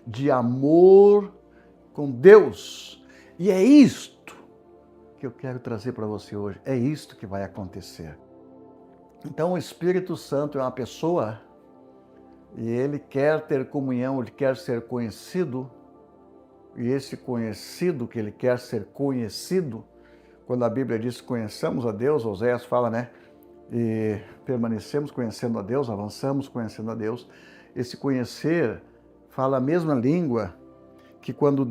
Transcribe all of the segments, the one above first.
de amor com Deus. E é isto que eu quero trazer para você hoje. É isto que vai acontecer. Então, o Espírito Santo é uma pessoa e ele quer ter comunhão, ele quer ser conhecido. E esse conhecido que ele quer ser conhecido, quando a Bíblia diz que conheçamos a Deus, Oséias fala, né? E permanecemos conhecendo a Deus, avançamos conhecendo a Deus. Esse conhecer fala a mesma língua que quando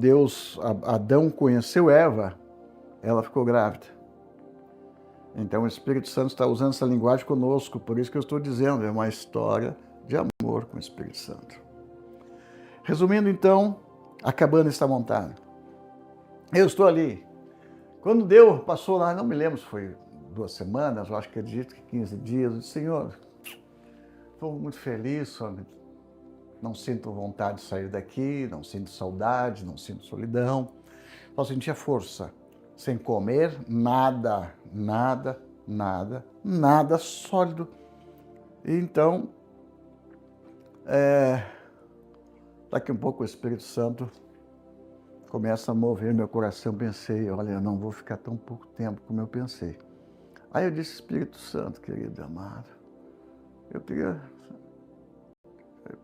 Adão conheceu Eva, ela ficou grávida. Então o Espírito Santo está usando essa linguagem conosco, por isso que eu estou dizendo, é uma história de amor com o Espírito Santo. Resumindo então, a cabana está montada. Eu estou ali. Quando Deus passou lá, não me lembro se foi 2 semanas, eu acho que acredito que 15 dias, eu disse, Senhor, estou muito feliz, só não sinto vontade de sair daqui, não sinto saudade, não sinto solidão, só sentia força, sem comer nada, nada sólido. E então, daqui um pouco o Espírito Santo começa a mover meu coração. Pensei, olha, eu não vou ficar tão pouco tempo como eu pensei. Aí eu disse, Espírito Santo, querido amado, eu queria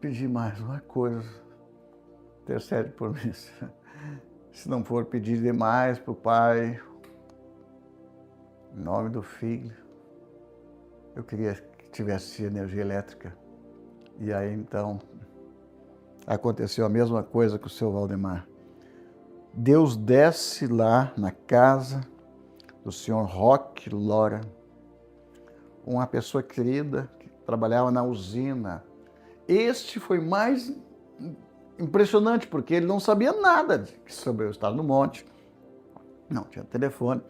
pedir mais uma coisa, intercede por mim. Se não for pedir demais para o Pai, em nome do Filho, eu queria que tivesse energia elétrica. E aí então aconteceu a mesma coisa com o seu Valdemar. Deus desce lá na casa do senhor Roque Lora, uma pessoa querida que trabalhava na usina. Este foi mais impressionante, porque ele não sabia nada sobre eu estar no monte, não tinha telefone.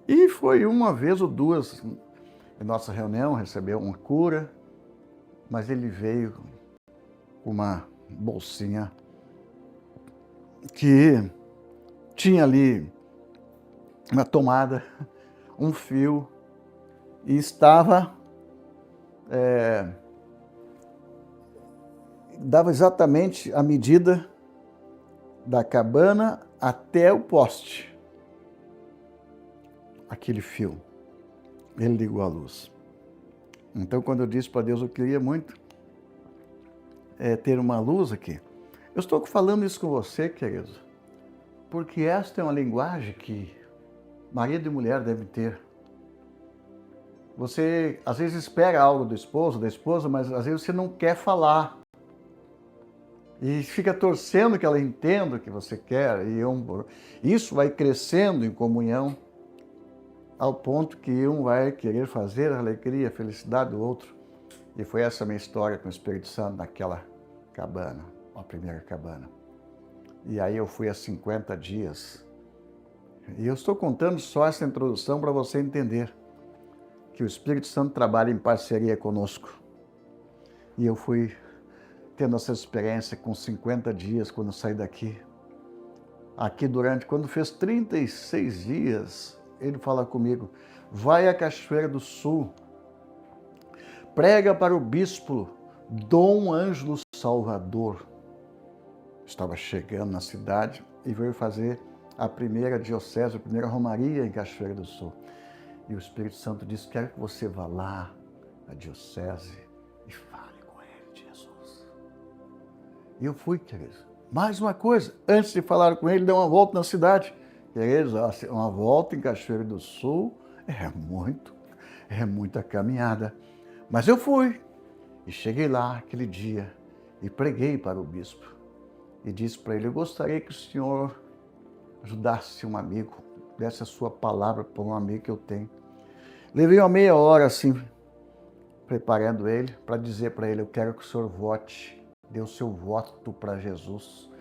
E foi uma vez ou duas, em nossa reunião, recebeu uma cura, mas ele veio com uma bolsinha que tinha ali uma tomada, um fio, e estava, dava exatamente a medida da cabana até o poste. Aquele fio, ele ligou a luz. Então, quando eu disse para Deus, eu queria muito ter uma luz aqui. Eu estou falando isso com você, querido, porque esta é uma linguagem que marido e mulher devem ter. Você, às vezes, espera algo do esposo, da esposa, mas às vezes você não quer falar. E fica torcendo que ela entenda o que você quer. E isso vai crescendo em comunhão, ao ponto que um vai querer fazer a alegria, a felicidade do outro. E foi essa a minha história com o Espírito Santo naquela cabana, a primeira cabana. E aí eu fui há 50 dias. E eu estou contando só essa introdução para você entender que o Espírito Santo trabalha em parceria conosco. E eu fui tendo essa experiência com 50 dias quando eu saí daqui. Aqui quando fez 36 dias, ele fala comigo, vai à Cachoeira do Sul, prega para o bispo Dom Ângelo Salvador. Estava chegando na cidade e veio fazer a primeira diocese, a primeira romaria em Cachoeira do Sul. E o Espírito Santo disse, quero que você vá lá, à diocese, e fale com ele de Jesus. E eu fui, queridos. Mais uma coisa, antes de falar com ele, deu uma volta na cidade. Queridos, uma volta em Cachoeira do Sul é muita caminhada. Mas eu fui, e cheguei lá aquele dia, e preguei para o bispo. E disse para ele, eu gostaria que o senhor ajudasse um amigo, desse a sua palavra para um amigo que eu tenho. Levei uma meia hora assim, preparando ele, para dizer para ele, eu quero que o senhor vote, dê o seu voto para Jesus.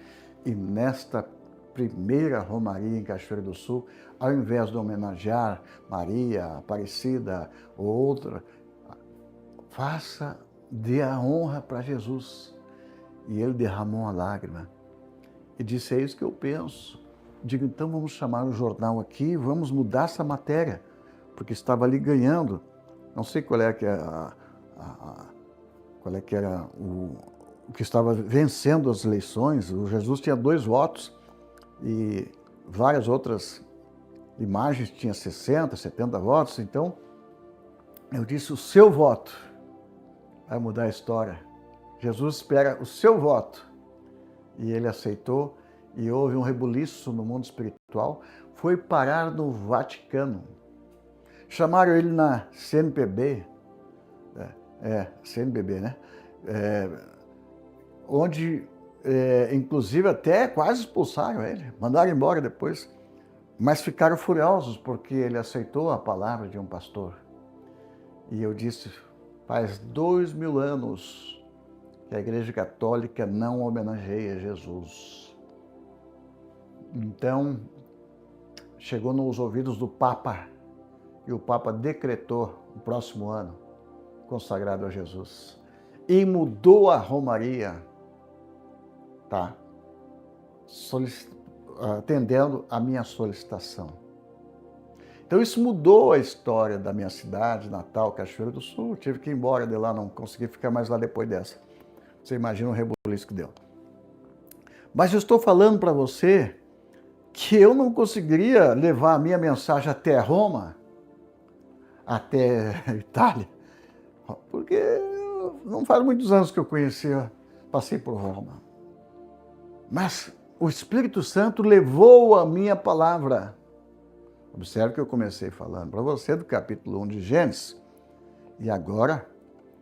E nesta primeira romaria em Cachoeira do Sul, ao invés de homenagear Maria, Aparecida ou outra, dê a honra para Jesus. E ele derramou uma lágrima e disse, é isso que eu penso. Digo, então vamos chamar o jornal aqui, vamos mudar essa matéria, porque estava ali ganhando. Não sei qual é que era o que estava vencendo as eleições. O Jesus tinha 2 votos e várias outras imagens tinha 60, 70 votos. Então, eu disse, o seu voto vai mudar a história. Jesus espera o seu voto. E ele aceitou, e houve um rebuliço no mundo espiritual. Foi parar no Vaticano. Chamaram ele na CNBB, CNBB, né? Onde, inclusive, até quase expulsaram ele, mandaram embora depois. Mas ficaram furiosos porque ele aceitou a palavra de um pastor. E eu disse, faz 2000 anos que a Igreja Católica não homenageia Jesus. Então, chegou nos ouvidos do Papa, e o Papa decretou o próximo ano consagrado a Jesus. E mudou a Romaria, tá? Atendendo a minha solicitação. Então isso mudou a história da minha cidade, Natal, Cachoeira do Sul. Tive que ir embora de lá, não consegui ficar mais lá depois dessa. Você imagina o rebuliço que deu. Mas eu estou falando para você que eu não conseguiria levar a minha mensagem até Roma, até Itália, porque não faz muitos anos que eu passei por Roma. Mas o Espírito Santo levou a minha palavra. Observe que eu comecei falando para você do capítulo 1 de Gênesis. E agora,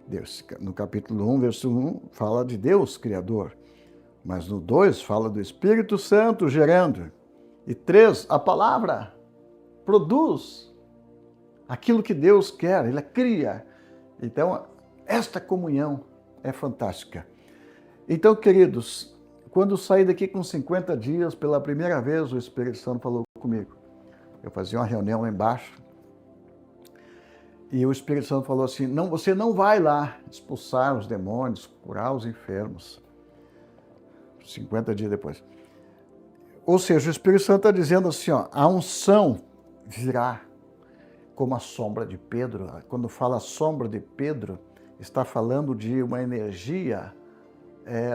Deus, no capítulo 1, versículo 1, fala de Deus, Criador. Mas no 2, fala do Espírito Santo gerando. E 3, a palavra produz aquilo que Deus quer, Ele cria. Então, esta comunhão é fantástica. Então, queridos, quando saí daqui com 50 dias, pela primeira vez o Espírito Santo falou comigo. Eu fazia uma reunião lá embaixo e o Espírito Santo falou assim, não, você não vai lá expulsar os demônios, curar os enfermos. 50 dias depois. Ou seja, o Espírito Santo está dizendo assim, ó, a unção virá como a sombra de Pedro. Quando fala sombra de Pedro, está falando de uma energia,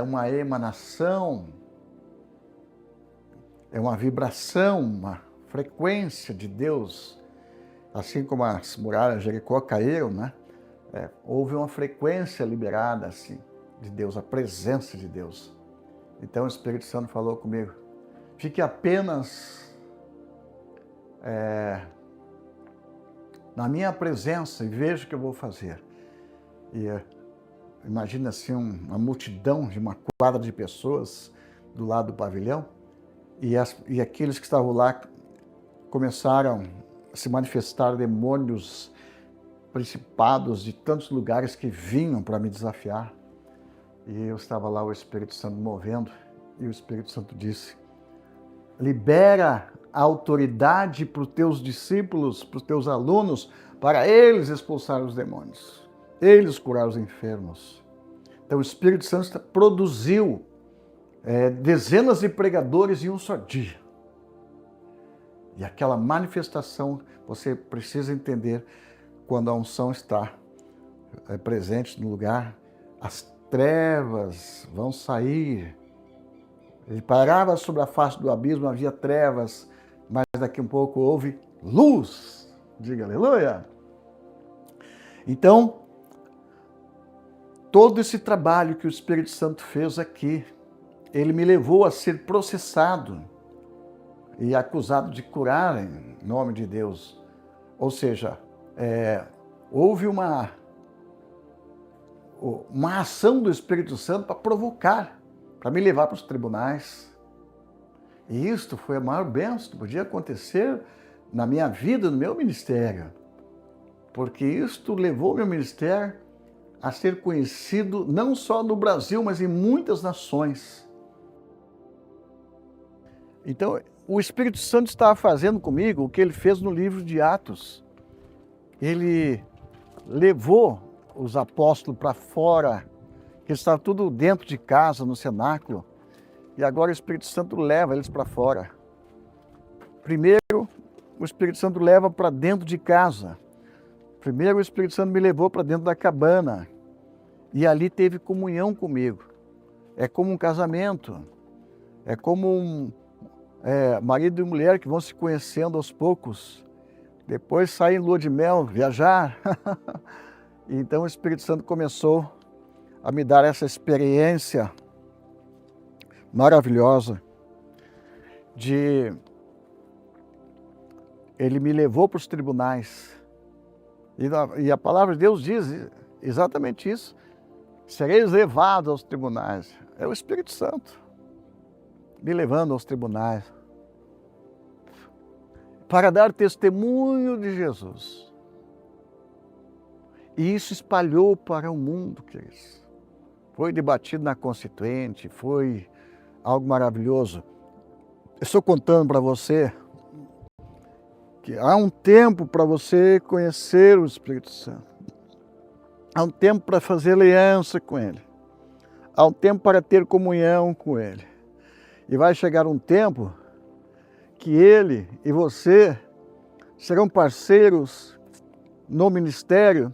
uma emanação, uma vibração, uma frequência de Deus. Assim como as muralhas de Jericó caíram, né? Houve uma frequência liberada assim, de Deus, a presença de Deus. Então o Espírito Santo falou comigo, fique apenas na minha presença e veja o que eu vou fazer. E imagina assim uma multidão de uma quadra de pessoas do lado do pavilhão e aqueles que estavam lá começaram a se manifestar demônios, principados de tantos lugares que vinham para me desafiar. E eu estava lá, o Espírito Santo movendo, e o Espírito Santo disse, libera a autoridade para os teus discípulos, para os teus alunos, para eles expulsar os demônios, eles curar os enfermos. Então o Espírito Santo produziu dezenas de pregadores em um só dia. E aquela manifestação, você precisa entender, quando a unção está presente no lugar, as trevas vão sair. Ele parava sobre a face do abismo, havia trevas, mas daqui um pouco houve luz. Diga aleluia! Então, todo esse trabalho que o Espírito Santo fez aqui, ele me levou a ser processado e acusado de curar em nome de Deus. Ou seja, houve uma ação do Espírito Santo para provocar, para me levar para os tribunais. E isto foi a maior bênção que podia acontecer na minha vida, no meu ministério. Porque isto levou meu ministério a ser conhecido não só no Brasil, mas em muitas nações. Então, o Espírito Santo estava fazendo comigo o que ele fez no livro de Atos. Ele levou os apóstolos para fora, que estavam tudo dentro de casa, no cenáculo, e agora o Espírito Santo leva eles para fora. Primeiro, o Espírito Santo leva para dentro de casa. Primeiro, o Espírito Santo me levou para dentro da cabana, e ali teve comunhão comigo. É como um casamento, é como marido e mulher que vão se conhecendo aos poucos, depois saem em lua de mel, viajar. Então o Espírito Santo começou a me dar essa experiência maravilhosa ele me levou para os tribunais. E a palavra de Deus diz exatamente isso. Sereis levados aos tribunais. É o Espírito Santo me levando aos tribunais para dar testemunho de Jesus. E isso espalhou para o mundo, queridos. Foi debatido na Constituinte, foi algo maravilhoso. Eu estou contando para você que há um tempo para você conhecer o Espírito Santo. Há um tempo para fazer aliança com Ele. Há um tempo para ter comunhão com Ele. E vai chegar um tempo que Ele e você serão parceiros no ministério.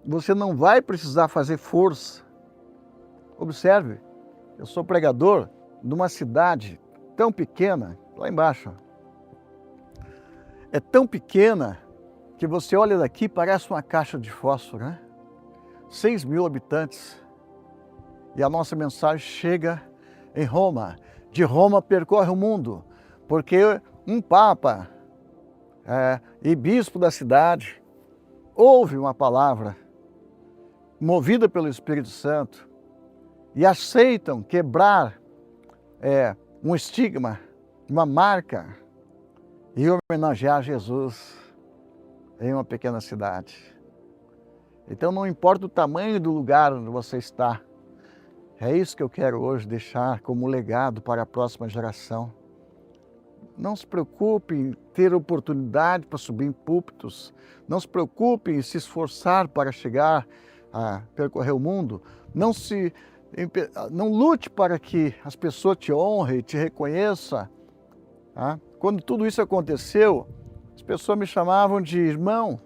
Você não vai precisar fazer força. Observe, eu sou pregador de uma cidade tão pequena, lá embaixo. É tão pequena que você olha daqui, parece uma caixa de fósforo, né? 6.000 habitantes. E a nossa mensagem chega em Roma. De Roma percorre o mundo, porque um papa e bispo da cidade ouve uma palavra movida pelo Espírito Santo e aceitam quebrar um estigma, uma marca, e homenagear Jesus em uma pequena cidade. Então não importa o tamanho do lugar onde você está, é isso que eu quero hoje deixar como legado para a próxima geração. Não se preocupe em ter oportunidade para subir em púlpitos, não se preocupe em se esforçar para chegar a percorrer o mundo, não lute para que as pessoas te honrem, te reconheçam. Tá? Quando tudo isso aconteceu, as pessoas me chamavam de irmão.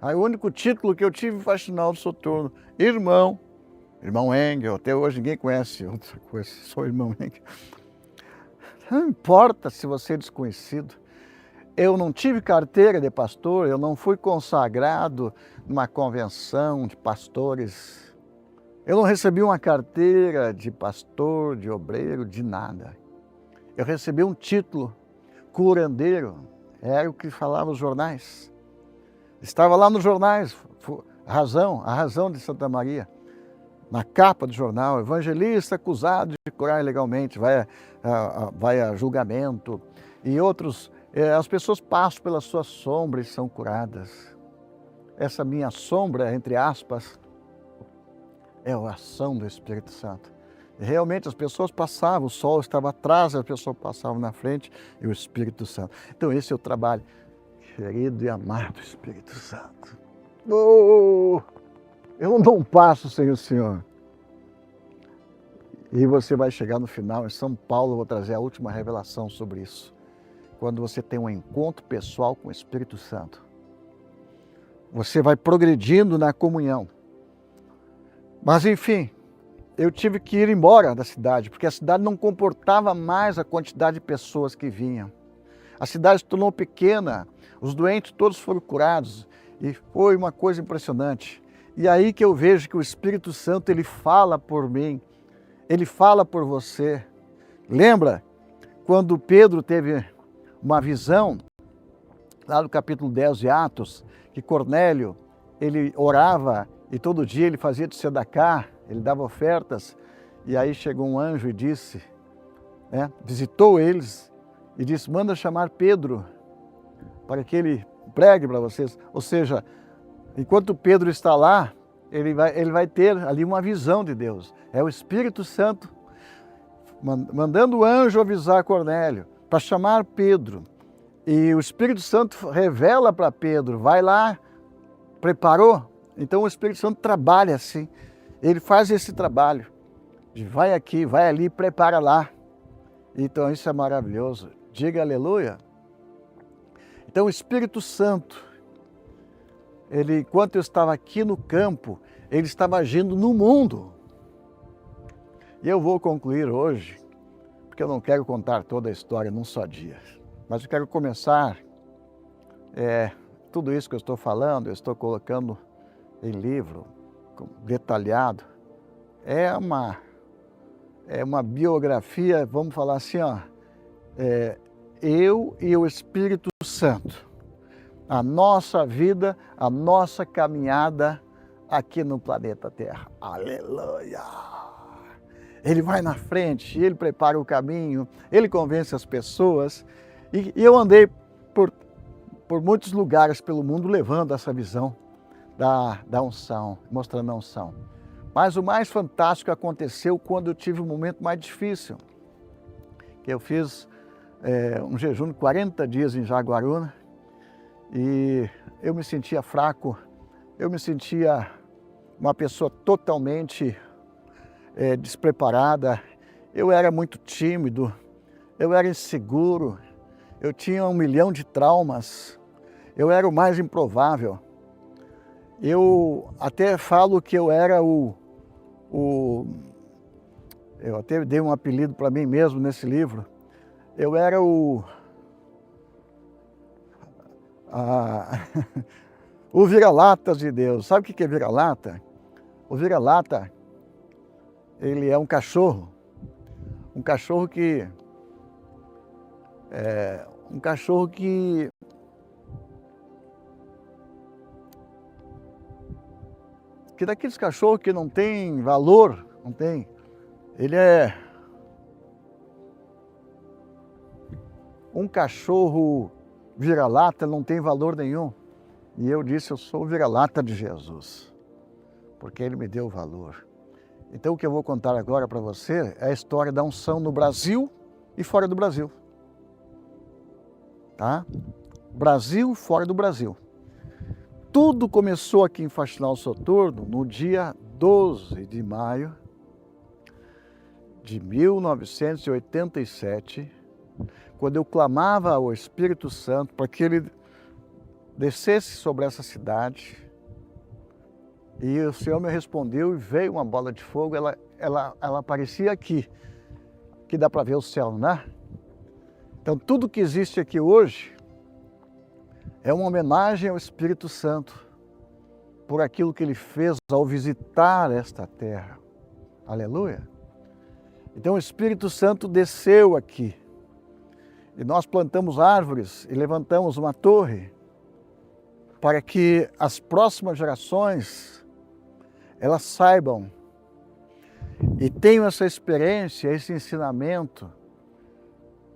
Aí o único título que eu tive foi Faxinal do Soturno, irmão Engel. Até hoje ninguém conhece outra coisa, sou irmão Engel. Não importa se você é desconhecido. Eu não tive carteira de pastor, eu não fui consagrado numa convenção de pastores. Eu não recebi uma carteira de pastor, de obreiro, de nada. Eu recebi um título, curandeiro, era o que falavam os jornais. Estava lá nos jornais, a razão de Santa Maria, na capa do jornal, evangelista acusado de curar ilegalmente, vai a julgamento. E outros, as pessoas passam pela sua sombra e são curadas. Essa minha sombra, entre aspas, é a ação do Espírito Santo. Realmente as pessoas passavam, o sol estava atrás, as pessoas passavam na frente e o Espírito Santo. Então esse é o trabalho, querido e amado Espírito Santo. Oh, eu não dou um passo sem o Senhor. E você vai chegar no final, em São Paulo, eu vou trazer a última revelação sobre isso. Quando você tem um encontro pessoal com o Espírito Santo, você vai progredindo na comunhão. Mas enfim, eu tive que ir embora da cidade, porque a cidade não comportava mais a quantidade de pessoas que vinham. A cidade se tornou pequena, os doentes todos foram curados, e foi uma coisa impressionante. E aí que eu vejo que o Espírito Santo, ele fala por mim, ele fala por você. Lembra quando Pedro teve uma visão, lá no capítulo 10 de Atos, que Cornélio, ele orava e todo dia ele fazia de sedacá, ele dava ofertas, e aí chegou um anjo e disse, visitou eles e disse, manda chamar Pedro para que ele pregue para vocês. Ou seja, enquanto Pedro está lá, ele vai ter ali uma visão de Deus. É o Espírito Santo mandando o anjo avisar Cornélio para chamar Pedro. E o Espírito Santo revela para Pedro, vai lá, preparou? Então o Espírito Santo trabalha assim. Ele faz esse trabalho de vai aqui, vai ali, prepara lá. Então isso é maravilhoso. Diga aleluia. Então o Espírito Santo, enquanto eu estava aqui no campo, ele estava agindo no mundo. E eu vou concluir hoje, porque eu não quero contar toda a história num só dia, mas eu quero começar, tudo isso que eu estou falando, eu estou colocando em livro, detalhado, é uma biografia, vamos falar assim, ó, eu e o Espírito Santo, a nossa vida, a nossa caminhada aqui no planeta Terra. Aleluia! Ele vai na frente, ele prepara o caminho, ele convence as pessoas. E eu andei por muitos lugares pelo mundo levando essa visão da unção, mostrando a unção. Mas o mais fantástico aconteceu quando eu tive um momento mais difícil, que eu fiz um jejum de 40 dias em Jaguaruna e eu me sentia fraco, eu me sentia uma pessoa totalmente despreparada, eu era muito tímido, eu era inseguro, eu tinha 1 milhão de traumas, eu era o mais improvável. Eu até falo que eu era eu até dei um apelido para mim mesmo nesse livro, eu era o vira-latas de Deus. Sabe o que é vira-lata? O vira-lata, ele é um cachorro que daqueles cachorros que não tem valor, não tem, ele é um cachorro vira-lata, não tem valor nenhum. E eu disse, eu sou o vira-lata de Jesus, porque ele me deu valor. Então o que eu vou contar agora para você é a história da unção no Brasil e fora do Brasil. Tá? Brasil e fora do Brasil. Tudo começou aqui em Faxinal Soturno no dia 12 de maio de 1987, quando eu clamava ao Espírito Santo para que ele descesse sobre essa cidade. E o Senhor me respondeu e veio uma bola de fogo, ela aparecia aqui, que dá para ver o céu, né? Então tudo que existe aqui hoje é uma homenagem ao Espírito Santo, por aquilo que ele fez ao visitar esta terra. Aleluia! Então o Espírito Santo desceu aqui, e nós plantamos árvores e levantamos uma torre, para que as próximas gerações elas saibam e tenham essa experiência, esse ensinamento.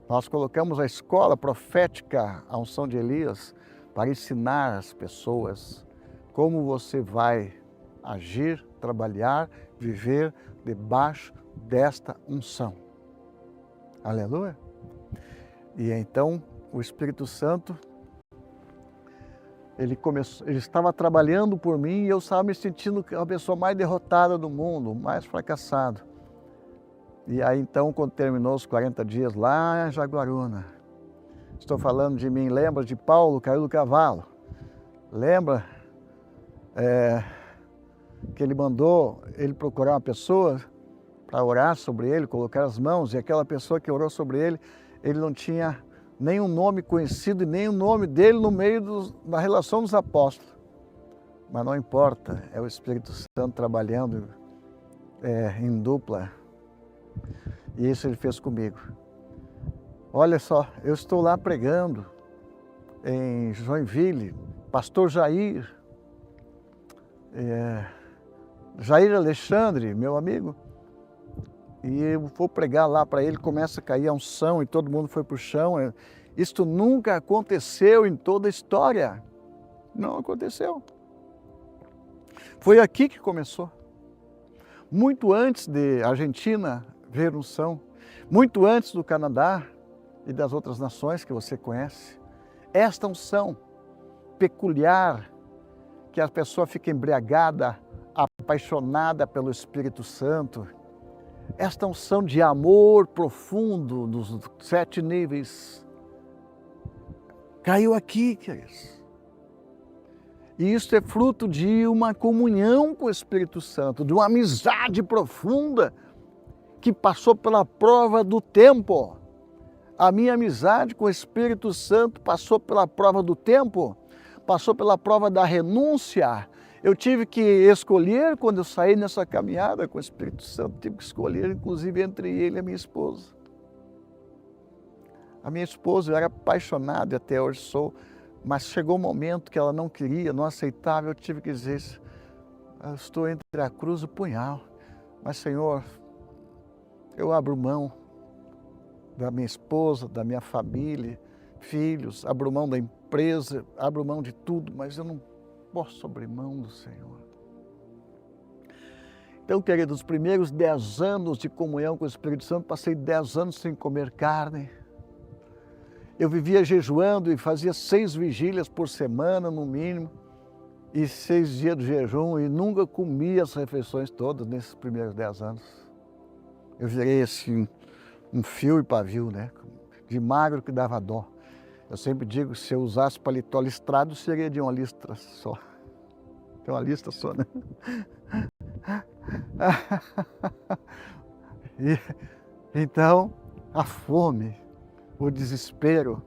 Nós colocamos a escola profética, a unção de Elias, para ensinar as pessoas como você vai agir, trabalhar, viver debaixo desta unção. Aleluia! E então o Espírito Santo, ele estava trabalhando por mim e eu estava me sentindo a pessoa mais derrotada do mundo, mais fracassado. E aí então, quando terminou os 40 dias lá em Jaguaruna, estou falando de mim, lembra de Paulo, caiu do cavalo? Lembra que ele mandou ele procurar uma pessoa para orar sobre ele, colocar as mãos, e aquela pessoa que orou sobre ele, ele não tinha nenhum nome conhecido e nem o nome dele no meio da relação dos apóstolos. Mas não importa, é o Espírito Santo trabalhando em dupla. E isso ele fez comigo. Olha só, eu estou lá pregando em Joinville, pastor Jair Alexandre, meu amigo, e eu vou pregar lá para ele, começa a cair a unção e todo mundo foi para o chão. Isto nunca aconteceu em toda a história. Não aconteceu. Foi aqui que começou. Muito antes de Argentina ver unção, muito antes do Canadá e das outras nações que você conhece. Esta unção peculiar, que a pessoa fica embriagada, apaixonada pelo Espírito Santo, esta unção de amor profundo dos 7 níveis, caiu aqui, queridos. E isso é fruto de uma comunhão com o Espírito Santo, de uma amizade profunda que passou pela prova do tempo. A minha amizade com o Espírito Santo passou pela prova do tempo, passou pela prova da renúncia. Eu tive que escolher, quando eu saí nessa caminhada com o Espírito Santo, tive que escolher, inclusive, entre ele e a minha esposa. A minha esposa, eu era apaixonado e até hoje sou, mas chegou um momento que ela não queria, não aceitava, eu tive que dizer isso. Eu estou entre a cruz e o punhal, mas Senhor, eu abro mão da minha esposa, da minha família, filhos, abro mão da empresa, abro mão de tudo, mas eu não posso abrir mão do Senhor. Então, queridos, os primeiros 10 anos de comunhão com o Espírito Santo, passei 10 anos sem comer carne. Eu vivia jejuando e fazia 6 vigílias por semana, no mínimo, e 6 dias de jejum, e nunca comia as refeições todas nesses primeiros 10 anos. Eu virei assim, um fio e pavio, né? De magro que dava dó. Eu sempre digo que se eu usasse paletó listrado, seria de uma listra só. Tem uma lista só, né? Então, a fome, o desespero,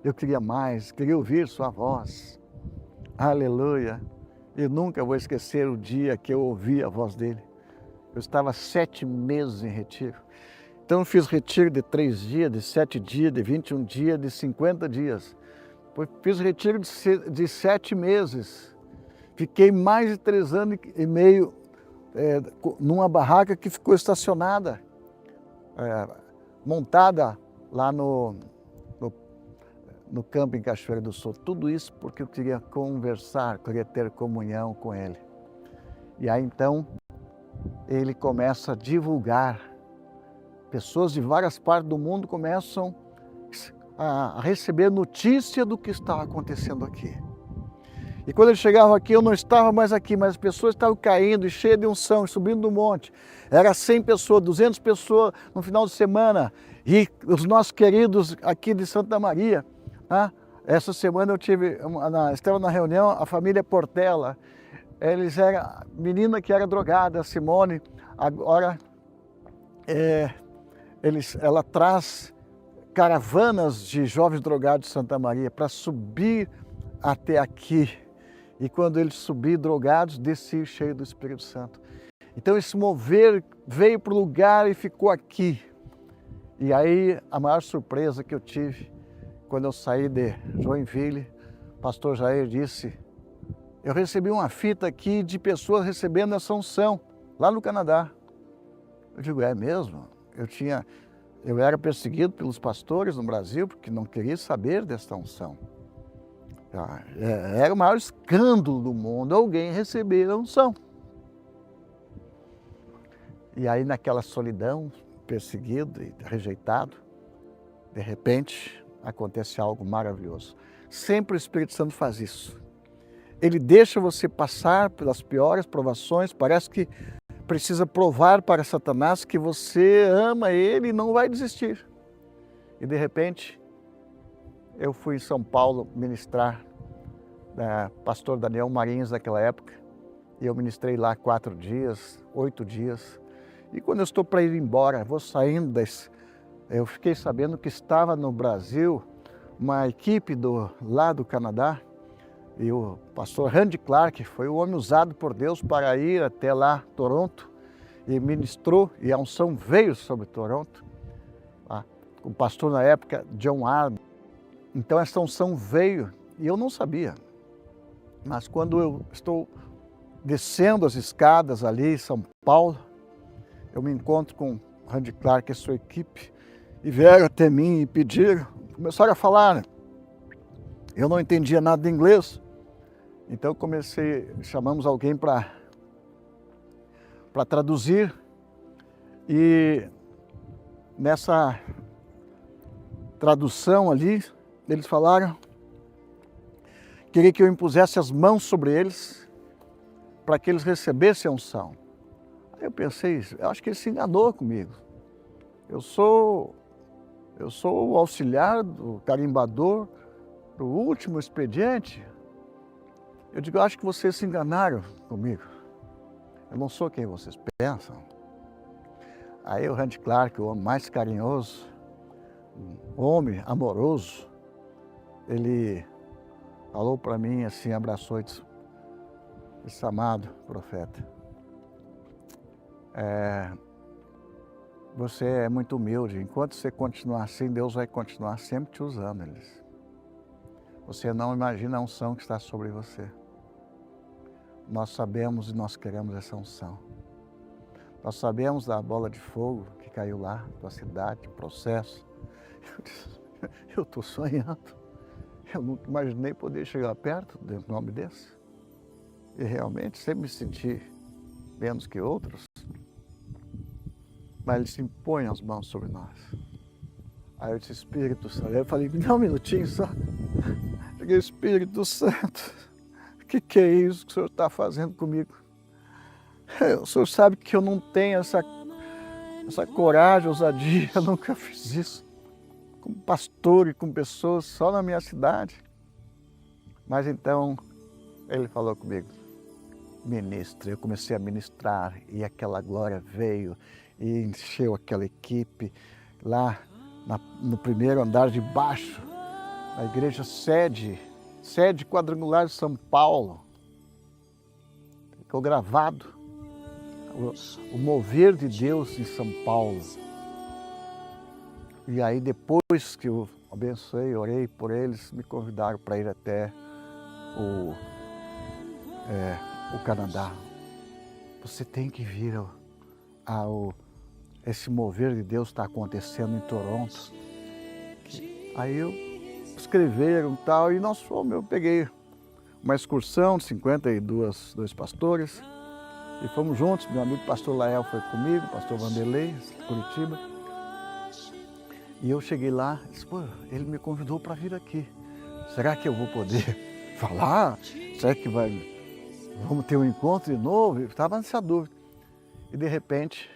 eu queria mais, queria ouvir sua voz. Aleluia! Eu nunca vou esquecer o dia que eu ouvi a voz dele. Eu estava 7 meses em retiro. Então eu fiz retiro de 3 dias, de 7 dias, de 21 dias, de 50 dias. Fiz retiro de 7 meses. Fiquei mais de 3 anos e meio numa barraca que ficou estacionada, montada lá no campo em Cachoeira do Sul. Tudo isso porque eu queria conversar, queria ter comunhão com ele. E aí então ele começa a divulgar. Pessoas de várias partes do mundo começam a receber notícia do que estava acontecendo aqui. E quando ele chegava aqui, eu não estava mais aqui, mas as pessoas estavam caindo e cheias de unção, subindo do monte. Era 100 pessoas, 200 pessoas no final de semana. E os nossos queridos aqui de Santa Maria, essa semana eu estava na reunião, a família Portela. Eles eram, a menina que era drogada, a Simone, agora ela traz caravanas de jovens drogados de Santa Maria para subir até aqui. E quando eles subiram drogados, desci cheio do Espírito Santo. Então esse mover veio para o lugar e ficou aqui. E aí a maior surpresa que eu tive, quando eu saí de Joinville, o pastor Jair disse, eu recebi uma fita aqui de pessoas recebendo essa unção, lá no Canadá. Eu digo, é mesmo? Eu era perseguido pelos pastores no Brasil, porque não queria saber desta unção. Era o maior escândalo do mundo, alguém receber a unção. E aí naquela solidão, perseguido e rejeitado, de repente acontece algo maravilhoso. Sempre o Espírito Santo faz isso. Ele deixa você passar pelas piores provações, parece que precisa provar para Satanás que você ama ele e não vai desistir. E de repente, eu fui em São Paulo ministrar, pastor Daniel Marins naquela época, e eu ministrei lá 4 dias, 8 dias. E quando eu estou para ir embora, vou saindo eu fiquei sabendo que estava no Brasil uma equipe lá do Canadá, e o pastor Randy Clark foi o homem usado por Deus para ir até lá, Toronto, e ministrou, e a unção veio sobre Toronto. O pastor na época, John Arm. Então essa unção veio, e eu não sabia. Mas quando eu estou descendo as escadas ali em São Paulo, eu me encontro com Randy Clark e sua equipe, e vieram até mim e pediram, começaram a falar, né? Eu não entendia nada de inglês. Então chamamos alguém para traduzir, e nessa tradução ali, eles falaram, queria que eu impusesse as mãos sobre eles, para que eles recebessem a unção. Aí eu pensei, eu acho que ele se enganou comigo. Eu sou o auxiliar do carimbador, do último expediente. Eu digo, eu acho que vocês se enganaram comigo. Eu não sou quem vocês pensam. Aí o Randy Clark, o homem mais carinhoso, um homem amoroso, ele falou para mim assim, abraçou e disse, esse amado profeta, você é muito humilde, enquanto você continuar assim, Deus vai continuar sempre te usando. Eles. Você não imagina a unção que está sobre você. Nós sabemos e nós queremos essa unção. Nós sabemos da bola de fogo que caiu lá, tua cidade, processo. Eu estou sonhando. Eu nunca imaginei poder chegar perto de um nome desse. E realmente sempre me senti menos que outros. Mas Ele se impõe as mãos sobre nós. Aí eu disse, Espírito Santo. Aí eu falei, me dá um minutinho só. Cheguei, Espírito Santo, o que é isso que o Senhor está fazendo comigo? O Senhor sabe que eu não tenho essa coragem, ousadia, eu nunca fiz isso. Com pastor e com pessoas só na minha cidade. Mas então, Ele falou comigo, ministra. Eu comecei a ministrar e aquela glória veio e encheu aquela equipe lá no primeiro andar de baixo, na igreja sede quadrangular de São Paulo. Ficou gravado o mover de Deus em São Paulo. E aí depois que eu abençoei, orei por eles, me convidaram para ir até o Canadá. Você tem que vir esse mover de Deus está acontecendo em Toronto. Aí escreveram e tal, e nós fomos, eu peguei uma excursão de 52 pastores, e fomos juntos, meu amigo pastor Lael foi comigo, pastor Vanderlei, de Curitiba. E eu cheguei lá, disse, pô, ele me convidou para vir aqui. Será que eu vou poder falar? Será que vamos ter um encontro de novo? Eu estava nessa dúvida. E de repente,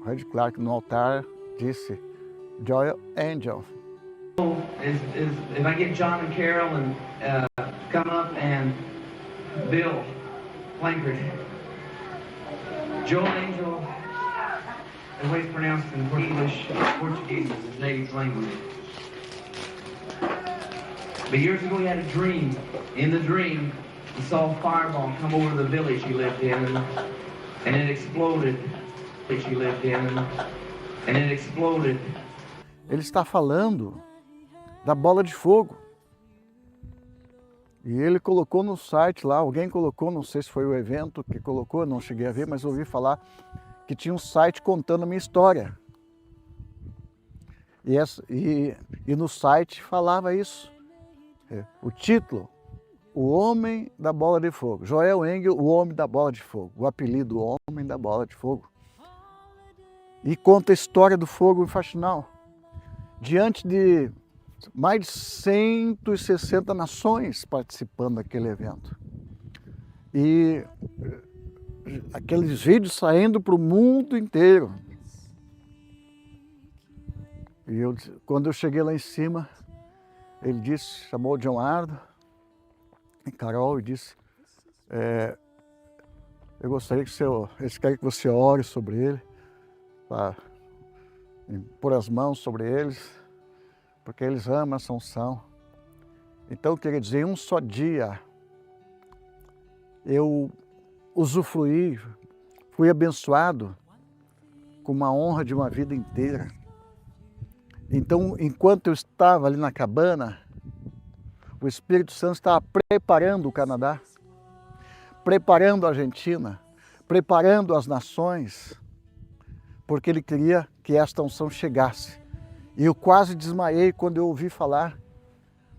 o Randy Clark no altar disse, Joel Angel. If I get John and Carol and come up and Bill Plankard. Joel Angel, the way it's pronounced in English, Portuguese is his native language. But years ago he had a dream. In the dream, he saw a fireball come over the village he lived in, and it exploded. He lived in, and it exploded. Ele está falando da bola de fogo. E ele colocou no site lá, alguém colocou, não sei se foi o evento que colocou, não cheguei a ver, mas ouvi falar que tinha um site contando a minha história. E no site falava isso. O título, O Homem da Bola de Fogo. Joel Engel, o Homem da Bola de Fogo. O apelido, o Homem da Bola de Fogo. E conta a história do fogo faxinal. Diante de mais de 160 nações participando daquele evento. E aqueles vídeos saindo para o mundo inteiro. E quando eu cheguei lá em cima, ele disse, chamou o John Ardo e Carol e disse, eu gostaria que eles querem que você ore sobre ele, para pôr as mãos sobre eles, porque eles amam essa unção. Então, queria dizer, em um só dia, eu usufruí, fui abençoado com uma honra de uma vida inteira. Então, enquanto eu estava ali na cabana, o Espírito Santo estava preparando o Canadá, preparando a Argentina, preparando as nações, porque Ele queria que esta unção chegasse. E eu quase desmaiei quando eu ouvi falar,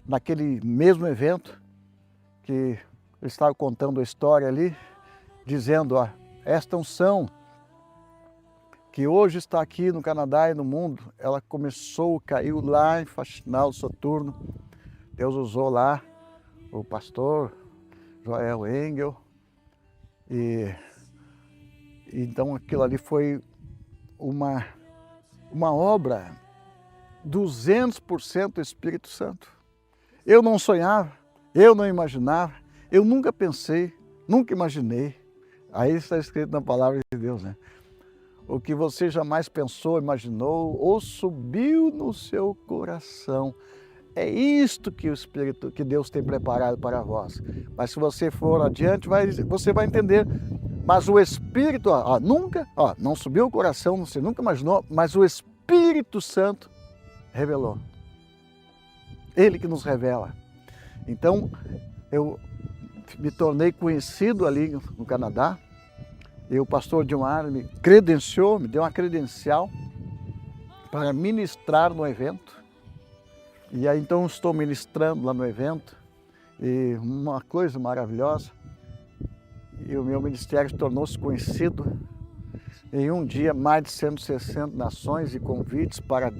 naquele mesmo evento, que ele estava contando a história ali, dizendo, esta unção que hoje está aqui no Canadá e no mundo, ela caiu lá em Faxinal Soturno. Deus usou lá o pastor Joel Engel. E então aquilo ali foi uma obra 200% Espírito Santo. Eu não sonhava, eu não imaginava, eu nunca pensei, nunca imaginei. Aí está escrito na palavra de Deus, né? o que você jamais pensou, imaginou ou subiu no seu coração. É isto que o Espírito, que Deus tem preparado para vós. Mas se você for adiante, você vai entender. Mas o Espírito, nunca, não subiu o coração, você nunca imaginou, mas o Espírito Santo revelou. Ele que nos revela. Então, eu me tornei conhecido ali no Canadá, e o pastor Dilmar me credenciou, me deu uma credencial para ministrar no evento. E aí então estou ministrando lá no evento, e uma coisa maravilhosa, e o meu ministério tornou-se conhecido. Em um dia, mais de 160 nações e convites para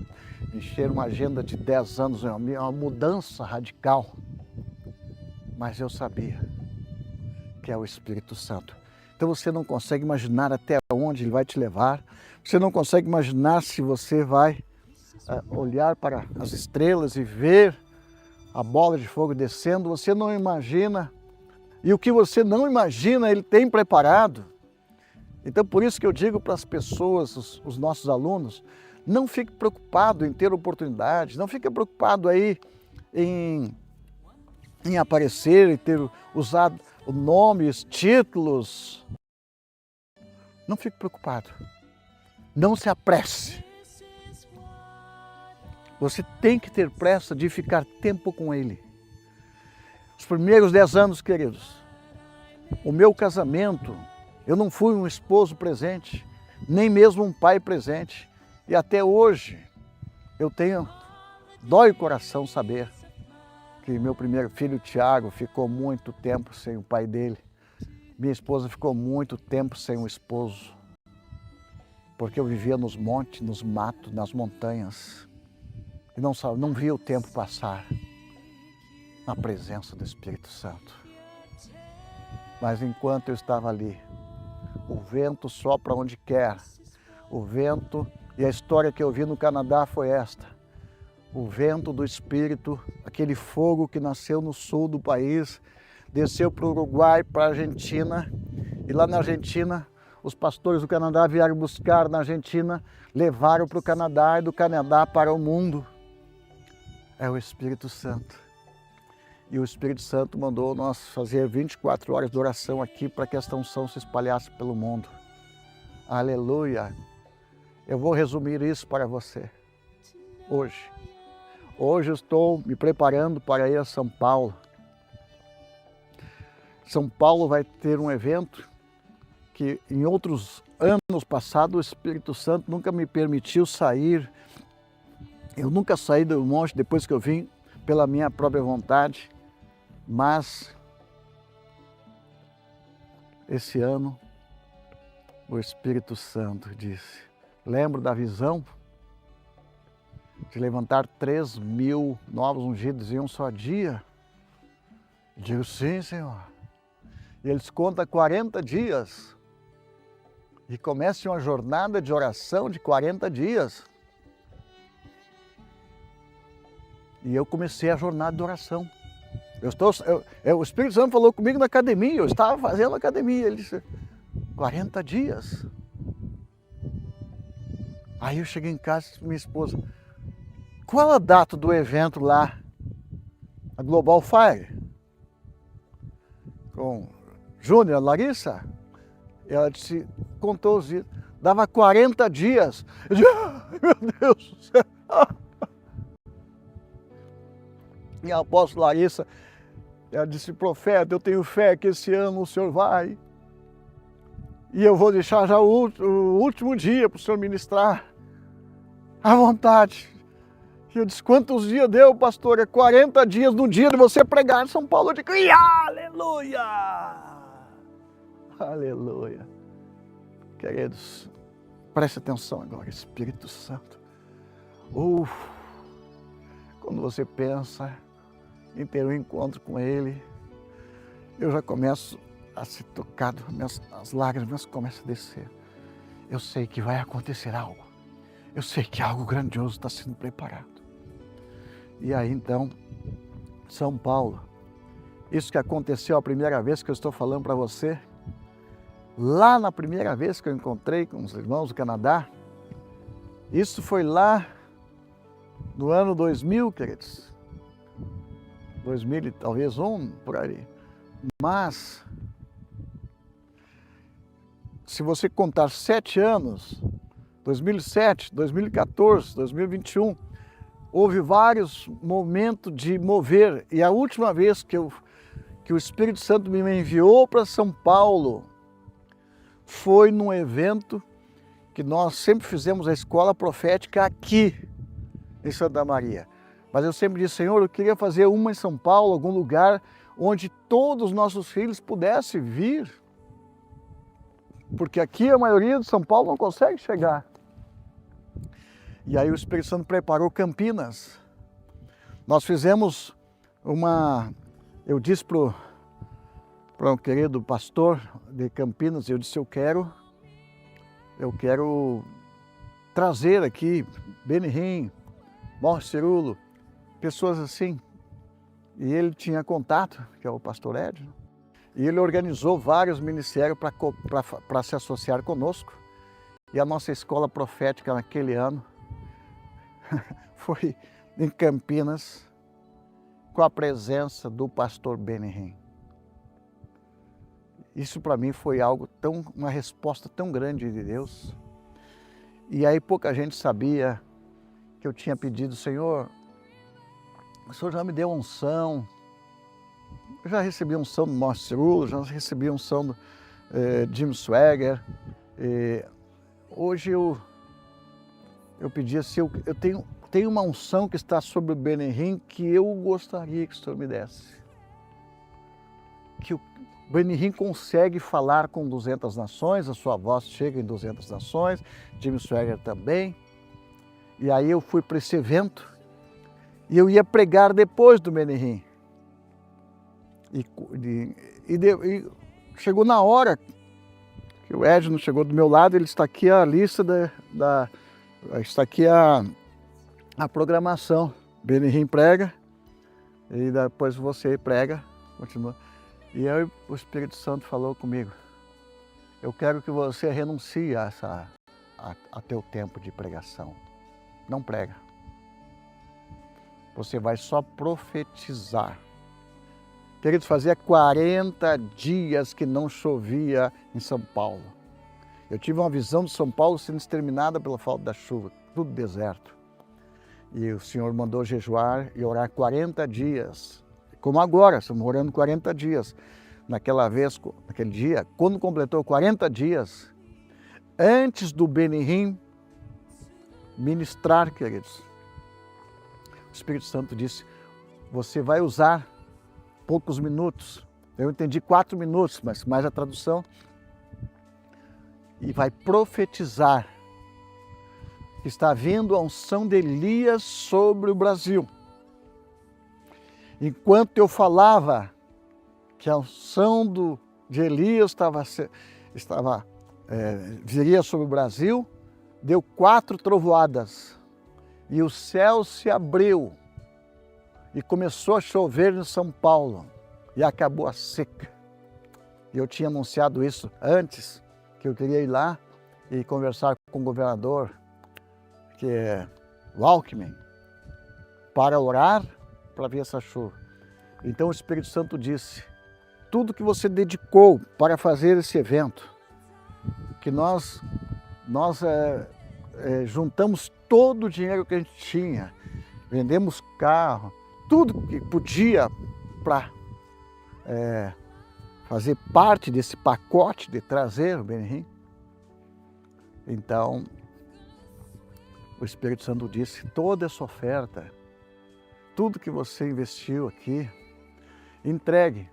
encher uma agenda de 10 anos, uma mudança radical. Mas eu sabia que é o Espírito Santo. Então você não consegue imaginar até onde ele vai te levar, você não consegue imaginar se você vai olhar para as estrelas e ver a bola de fogo descendo, você não imagina. E o que você não imagina, ele tem preparado. Então por isso que eu digo para as pessoas, os nossos alunos, não fique preocupado em ter oportunidade, não fique preocupado aí em aparecer e ter usado nomes, títulos. Não fique preocupado, não se apresse. Você tem que ter pressa de ficar tempo com Ele. Os primeiros 10 anos, queridos, o meu casamento, eu não fui um esposo presente, nem mesmo um pai presente. E até hoje, dói o coração saber que meu primeiro filho, Tiago, ficou muito tempo sem o pai dele. Minha esposa ficou muito tempo sem o esposo, porque eu vivia nos montes, nos matos, nas montanhas. E não via o tempo passar na presença do Espírito Santo. Mas enquanto eu estava ali, o vento sopra onde quer. O vento, e a história que eu vi no Canadá foi esta. O vento do Espírito, aquele fogo que nasceu no sul do país, desceu para o Uruguai, para a Argentina. E lá na Argentina, os pastores do Canadá vieram buscar na Argentina, levaram para o Canadá e do Canadá para o mundo. É o Espírito Santo. E o Espírito Santo mandou nós fazer 24 horas de oração aqui para que esta unção se espalhasse pelo mundo. Aleluia! Eu vou resumir isso para você hoje. Hoje eu estou me preparando para ir a São Paulo. São Paulo vai ter um evento que em outros anos passados o Espírito Santo nunca me permitiu sair. Eu nunca saí do monte depois que eu vim pela minha própria vontade, mas esse ano o Espírito Santo disse, lembro da visão de levantar 3.000 novos ungidos em um só dia? Eu digo, sim, Senhor. E eles contam 40 dias e começa uma jornada de oração de 40 dias. E eu comecei a jornada de oração. O Espírito Santo falou comigo na academia, eu estava fazendo academia. Ele disse, 40 dias. Aí eu cheguei em casa e disse, minha esposa, qual a data do evento lá, a Global Fire? Com Júnior, Larissa? Ela disse, contou os dias, dava 40 dias. Eu disse, meu Deus do céu. E a apóstola Larissa, ela disse, profeta, eu tenho fé que esse ano o senhor vai. E eu vou deixar já o último dia para o senhor ministrar. À vontade. E eu disse, quantos dias deu, pastor? É 40 dias no dia de você pregar em São Paulo. Eu digo, aleluia! Aleluia! Queridos, preste atenção agora, Espírito Santo. Quando você pensa em ter um encontro com Ele, eu já começo a ser tocado, as lágrimas começam a descer. Eu sei que vai acontecer algo. Eu sei que algo grandioso está sendo preparado. E aí então, São Paulo, isso que aconteceu a primeira vez que eu estou falando para você, Lá na primeira vez que eu encontrei com os irmãos do Canadá, isso foi lá no ano 2000, queridos. 2000 talvez por aí. Mas, se você contar 7 anos, 2007, 2014, 2021, houve vários momentos de mover. E a última vez que o Espírito Santo me enviou para São Paulo foi num evento que nós sempre fizemos a escola profética aqui em Santa Maria. Mas eu sempre disse, Senhor, eu queria fazer uma em São Paulo, algum lugar onde todos os nossos filhos pudessem vir. Porque aqui a maioria de São Paulo não consegue chegar. E aí o Espírito Santo preparou Campinas. Nós fizemos eu disse para um querido pastor de Campinas, eu disse, eu quero trazer aqui Benny Hinn, Morris Cerullo, pessoas assim. E ele tinha contato, que é o pastor Ed, e ele organizou vários ministérios para se associar conosco. E a nossa escola profética naquele ano foi em Campinas, com a presença do pastor Benny Hinn. Isso para mim foi uma resposta tão grande de Deus. E aí pouca gente sabia que eu tinha pedido, Senhor, o Senhor já me deu unção. Eu já recebi unção do Morris Cerullo, já recebi unção do Jim Swaggart. Hoje eu pedi assim, eu tenho uma unção que está sobre o Benny Hinn que eu gostaria que o Senhor me desse. Que o Benny Hinn consegue falar com 200 nações, a sua voz chega em 200 nações, Jim Swaggart também. E aí eu fui para esse evento e eu ia pregar depois do Benny Hinn. E chegou na hora que o Ed não chegou do meu lado, ele está aqui a lista está aqui a programação. Benny Hinn prega e depois você prega, continua. E aí o Espírito Santo falou comigo, eu quero que você renuncie a teu tempo de pregação. Não prega. Você vai só profetizar. Queridos, fazia 40 dias que não chovia em São Paulo. Eu tive uma visão de São Paulo sendo exterminada pela falta da chuva, tudo deserto. E o Senhor mandou jejuar e orar 40 dias. Como agora, estamos orando 40 dias. Naquele dia, quando completou 40 dias, antes do Benny Hinn ministrar, queridos, o Espírito Santo disse, você vai usar poucos minutos. Eu entendi 4 minutos, mas mais a tradução. E vai profetizar que está vindo a unção de Elias sobre o Brasil. Enquanto eu falava que a unção de Elias viria sobre o Brasil, deu 4 trovoadas e o céu se abriu e começou a chover em São Paulo e acabou a seca. E eu tinha anunciado isso antes, que eu queria ir lá e conversar com o governador, que é o Alckmin, para orar para ver essa chuva. Então o Espírito Santo disse, tudo que você dedicou para fazer esse evento, que nós juntamos todo o dinheiro que a gente tinha, vendemos carro, tudo que podia para fazer parte desse pacote de trazer o Benny Hinn. Então, o Espírito Santo disse, toda essa oferta, tudo que você investiu aqui, entregue.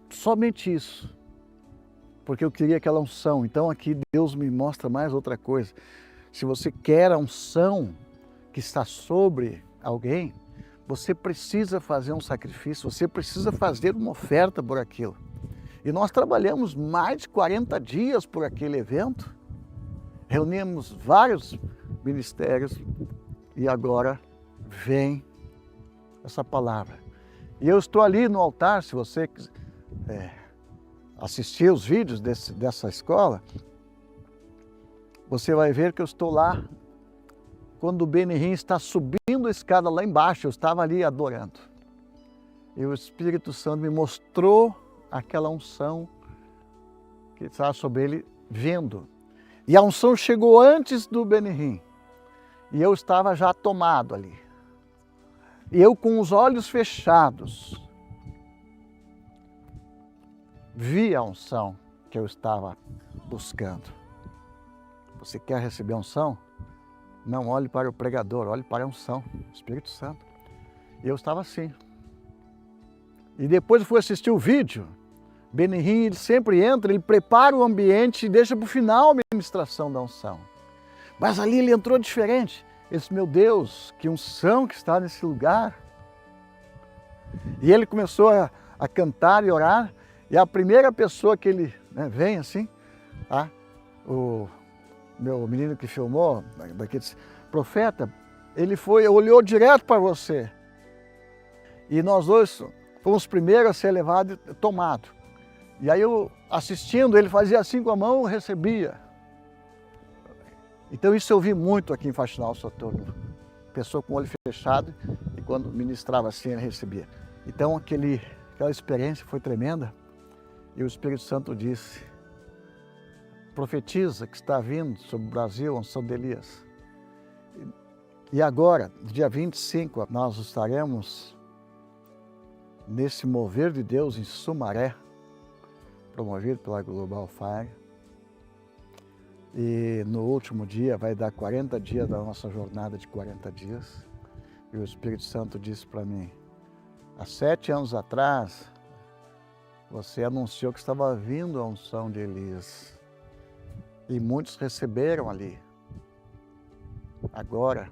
Somente isso. Porque eu queria aquela unção. Então aqui Deus me mostra mais outra coisa. Se você quer a unção que está sobre alguém, você precisa fazer um sacrifício, você precisa fazer uma oferta por aquilo. E nós trabalhamos mais de 40 dias por aquele evento, reunimos vários ministérios e agora vem essa palavra. E eu estou ali no altar, se você assistir os vídeos dessa escola, você vai ver que eu estou lá. Quando o Benihim está subindo a escada lá embaixo, eu estava ali adorando. E o Espírito Santo me mostrou aquela unção que estava sobre ele vindo. E a unção chegou antes do Benihim. E eu estava já tomado ali. E eu com os olhos fechados, vi a unção que eu estava buscando. Você quer receber a unção? Não olhe para o pregador, olhe para a unção, o Espírito Santo. E eu estava assim. E depois eu fui assistir o vídeo. Benihim, ele sempre entra, ele prepara o ambiente e deixa para o final a ministração da unção. Mas ali ele entrou diferente. Ele disse, meu Deus, que unção que está nesse lugar. E ele começou a cantar e orar. E a primeira pessoa que ele vem assim, tá? O meu menino que filmou, daqui disse, profeta, ele olhou direto para você. E nós dois fomos os primeiros a ser levados e tomados. E aí eu, assistindo, ele fazia assim com a mão, eu recebia. Então isso eu vi muito aqui em Faxinal Soturno. Pessoa com o olho fechado e quando ministrava assim, ele recebia. Então aquela experiência foi tremenda. E o Espírito Santo disse, profetiza que está vindo sobre o Brasil a unção de Elias. E agora, dia 25, nós estaremos nesse mover de Deus em Sumaré, promovido pela Global Fire. E no último dia vai dar 40 dias da nossa jornada de 40 dias. E o Espírito Santo disse para mim, há 7 anos atrás, você anunciou que estava vindo a unção de Elias. E muitos receberam ali. Agora,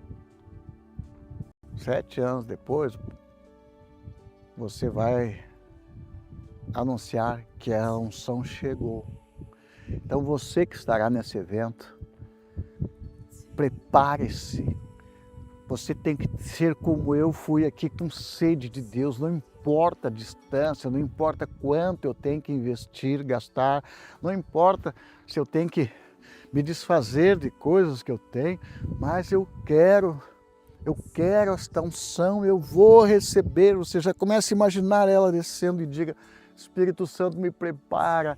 7 anos depois, você vai anunciar que a unção chegou. Então você que estará nesse evento, prepare-se. Você tem que ser como eu fui aqui, com sede de Deus. Não importa a distância, não importa quanto eu tenho que investir, gastar, não importa se eu tenho que me desfazer de coisas que eu tenho, mas eu quero esta unção, eu vou receber. Você já começa a imaginar ela descendo e diga, Espírito Santo, me prepara,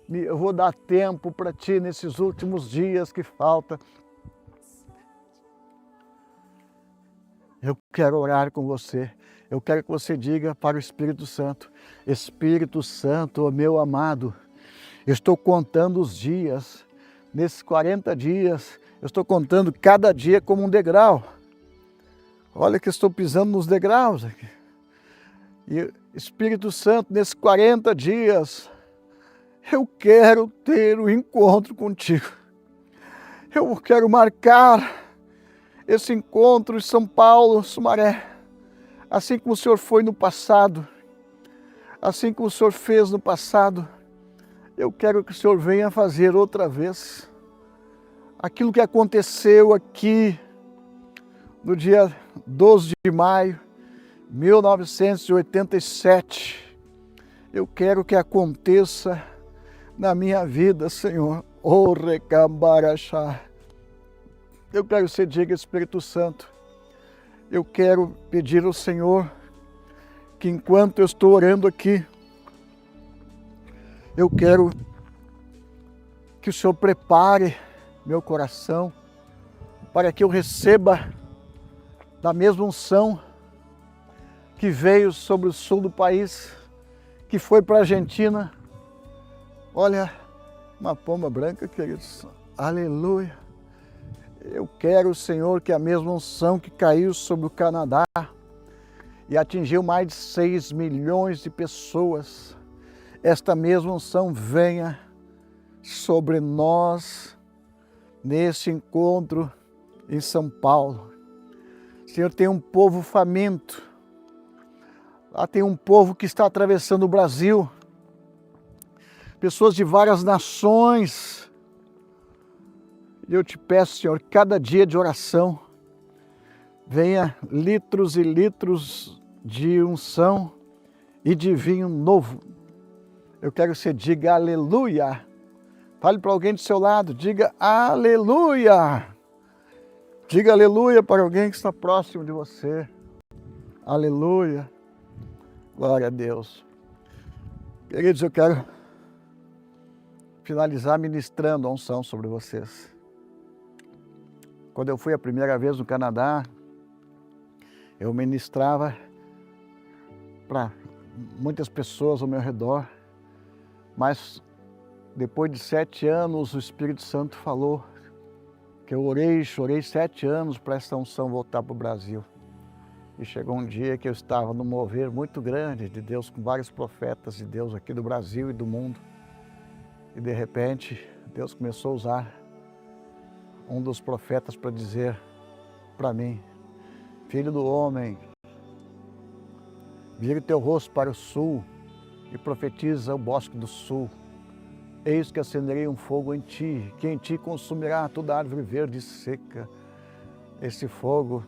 eu vou dar tempo para ti nesses últimos dias que falta. Eu quero orar com você. Eu quero que você diga para o Espírito Santo, Espírito Santo, meu amado, eu estou contando os dias. Nesses 40 dias, eu estou contando cada dia como um degrau. Olha que eu estou pisando nos degraus aqui. E Espírito Santo, nesses 40 dias, eu quero ter um encontro contigo. Eu quero marcar esse encontro em São Paulo, Sumaré, assim como o Senhor foi no passado, assim como o Senhor fez no passado, eu quero que o Senhor venha fazer outra vez aquilo que aconteceu aqui no dia 12 de maio de 1987. Eu quero que aconteça na minha vida, Senhor. O Recambarachá. Eu quero que você diga, Espírito Santo, eu quero pedir ao Senhor que enquanto eu estou orando aqui, eu quero que o Senhor prepare meu coração para que eu receba da mesma unção que veio sobre o sul do país, que foi para a Argentina. Olha, uma pomba branca, queridos. Aleluia. Eu quero, Senhor, que a mesma unção que caiu sobre o Canadá e atingiu mais de 6 milhões de pessoas, esta mesma unção venha sobre nós neste encontro em São Paulo. Senhor, tem um povo faminto, lá tem um povo que está atravessando o Brasil, pessoas de várias nações. Eu te peço, Senhor, cada dia de oração, venha litros e litros de unção e de vinho novo. Eu quero que você diga aleluia. Fale para alguém do seu lado, diga aleluia. Diga aleluia para alguém que está próximo de você. Aleluia. Glória a Deus. Queridos, eu quero finalizar ministrando a unção sobre vocês. Quando eu fui a primeira vez no Canadá, eu ministrava para muitas pessoas ao meu redor, mas depois de 7 anos o Espírito Santo falou que eu chorei 7 anos para essa unção voltar para o Brasil. E chegou um dia que eu estava num mover muito grande de Deus, com vários profetas de Deus aqui do Brasil e do mundo. E de repente, Deus começou a usar um dos profetas para dizer para mim: filho do homem, vira o teu rosto para o sul e profetiza o bosque do sul. Eis que acenderei um fogo em ti, que em ti consumirá toda árvore verde e seca. Esse fogo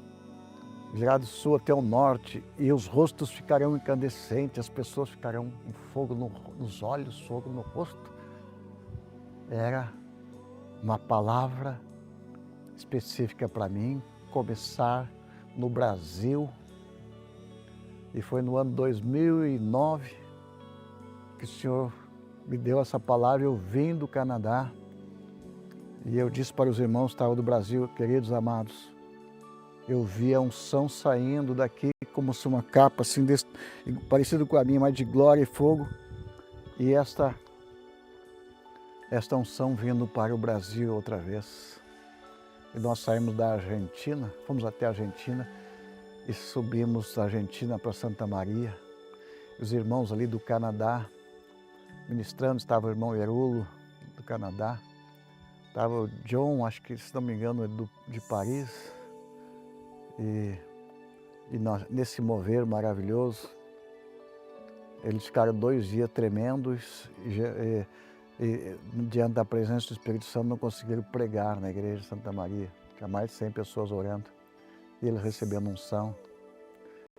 virá do sul até o norte, e os rostos ficarão incandescentes, as pessoas ficarão com fogo nos olhos, fogo no rosto. Era uma palavra específica para mim, começar no Brasil. E foi no ano 2009 que o Senhor me deu essa palavra. Eu vim do Canadá e eu disse para os irmãos que estavam do Brasil: queridos amados, eu vi a unção saindo daqui como se uma capa assim, parecido com a minha, mas de glória e fogo. E esta unção vindo para o Brasil outra vez. E nós saímos da Argentina, fomos até a Argentina e subimos da Argentina para Santa Maria. Os irmãos ali do Canadá ministrando, estava o irmão Herulo do Canadá, estava o John, acho que, se não me engano, é de Paris. E nós, nesse mover maravilhoso, eles ficaram 2 dias tremendos e diante da presença do Espírito Santo não conseguiram pregar na igreja de Santa Maria. Tinha mais de 100 pessoas orando e eles recebendo unção.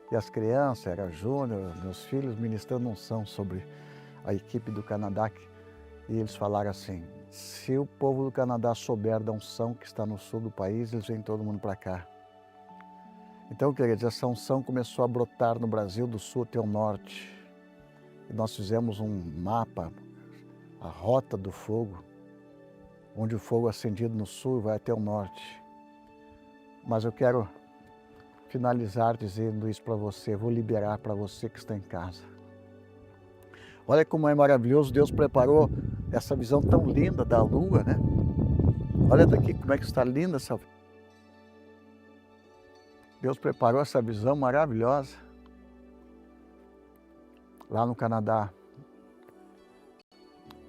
E as crianças, era Júnior, meus filhos, ministrando unção sobre a equipe do Canadá. E eles falaram assim: se o povo do Canadá souber da unção que está no sul do país, eles vêm todo mundo para cá. Então, queridos, essa unção começou a brotar no Brasil do sul até o norte. E nós fizemos um mapa, a rota do fogo, onde o fogo acendido no sul vai até o norte. Mas eu quero finalizar dizendo isso para você, vou liberar para você que está em casa. Olha como é maravilhoso, Deus preparou essa visão tão linda da lua, né? Olha daqui como é que está linda essa. Deus preparou essa visão maravilhosa lá no Canadá.